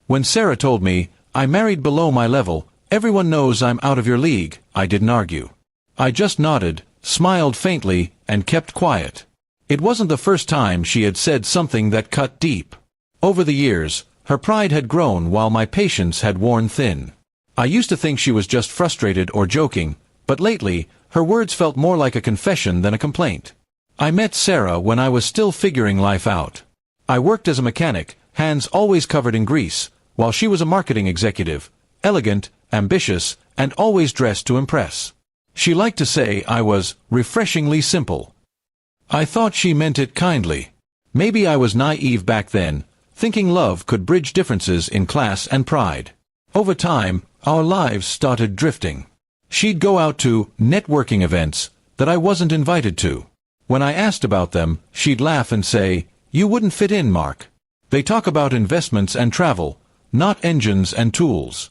When Sarah told me, "I married below my level, everyone knows I'm out of your league," I didn't argue. I just nodded, smiled faintly, and kept quiet. It wasn't the first time she had said something that cut deep. Over the years, her pride had grown while my patience had worn thin. I used to think she was just frustrated or joking, but lately, her words felt more like a confession than a complaint. I met Sarah when I was still figuring life out. I worked as a mechanic, hands always covered in grease, while she was a marketing executive, elegant, ambitious, and always dressed to impress. She liked to say I was refreshingly simple. I thought she meant it kindly. Maybe I was naive back then, thinking love could bridge differences in class and pride. Over time, our lives started drifting. She'd go out to networking events that I wasn't invited to. When I asked about them, she'd laugh and say, "You wouldn't fit in, Mark. They talk about investments and travel, not engines and tools."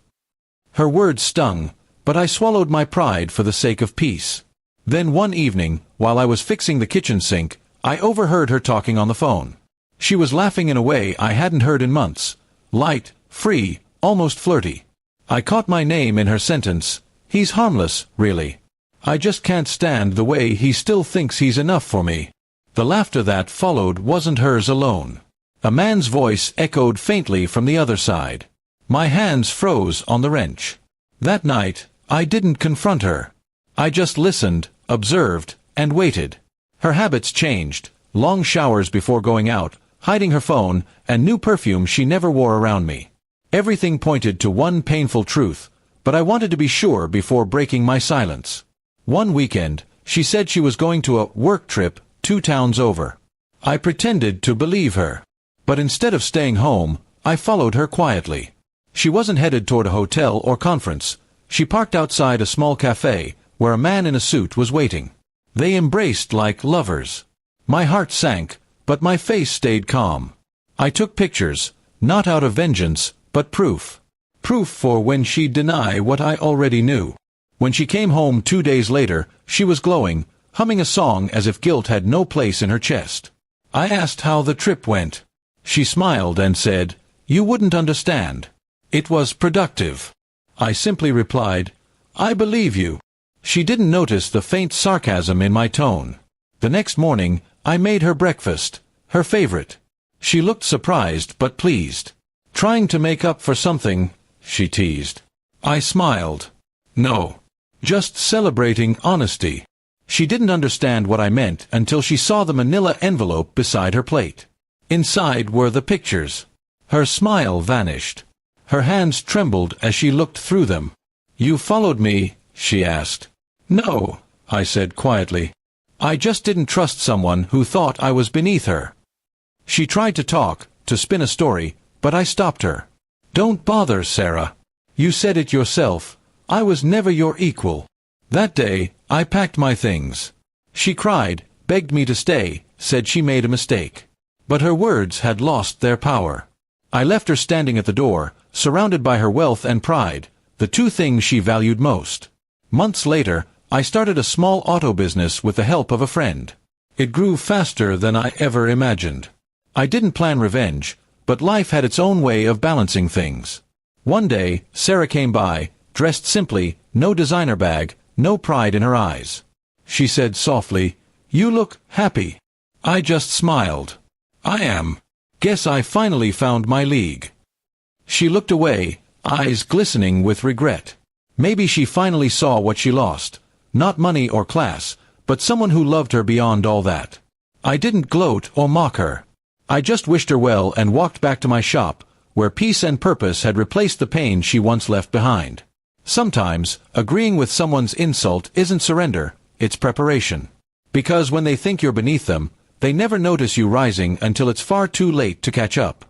Her words stung, but I swallowed my pride for the sake of peace. Then one evening, while I was fixing the kitchen sink, I overheard her talking on the phone. She was laughing in a way I hadn't heard in months. Light, free, almost flirty. I caught my name in her sentence. "He's harmless, really. I just can't stand the way he still thinks he's enough for me." The laughter that followed wasn't hers alone. A man's voice echoed faintly from the other side. My hands froze on the wrench. That night, I didn't confront her. I just listened, observed, and waited. Her habits changed. Long showers before going out, hiding her phone, and new perfume she never wore around me. Everything pointed to one painful truth, but I wanted to be sure before breaking my silence. One weekend, she said she was going to a work trip 2 towns over. I pretended to believe her. But instead of staying home, I followed her quietly. She wasn't headed toward a hotel or conference. She parked outside a small cafe, where a man in a suit was waiting. They embraced like lovers. My heart sank, but my face stayed calm. I took pictures, not out of vengeance, but proof. Proof for when she'd deny what I already knew. When she came home 2 days later, she was glowing, humming a song as if guilt had no place in her chest. I asked how the trip went. She smiled and said, "You wouldn't understand. It was productive." I simply replied, "I believe you." She didn't notice the faint sarcasm in my tone. The next morning, I made her breakfast, her favorite. She looked surprised but pleased. "Trying to make up for something," she teased. I smiled. "No. Just celebrating honesty." She didn't understand what I meant until she saw the manila envelope beside her plate. Inside were the pictures. Her smile vanished. Her hands trembled as she looked through them. "You followed me?" she asked. "No," I said quietly. "I just didn't trust someone who thought I was beneath her." She tried to talk, to spin a story, but I stopped her. "Don't bother, Sarah. You said it yourself. I was never your equal." That day, I packed my things. She cried, begged me to stay, said she made a mistake. But her words had lost their power. I left her standing at the door, surrounded by her wealth and pride, the 2 things she valued most. Months later, I started a small auto business with the help of a friend. It grew faster than I ever imagined. I didn't plan revenge, but life had its own way of balancing things. One day, Sarah came by, dressed simply, no designer bag, no pride in her eyes. She said softly, "You look happy." I just smiled. "I am. Guess I finally found my league." She looked away, eyes glistening with regret. Maybe she finally saw what she lost. Not money or class, but someone who loved her beyond all that. I didn't gloat or mock her. I just wished her well and walked back to my shop, where peace and purpose had replaced the pain she once left behind. Sometimes, agreeing with someone's insult isn't surrender, it's preparation. Because when they think you're beneath them, they never notice you rising until it's far too late to catch up.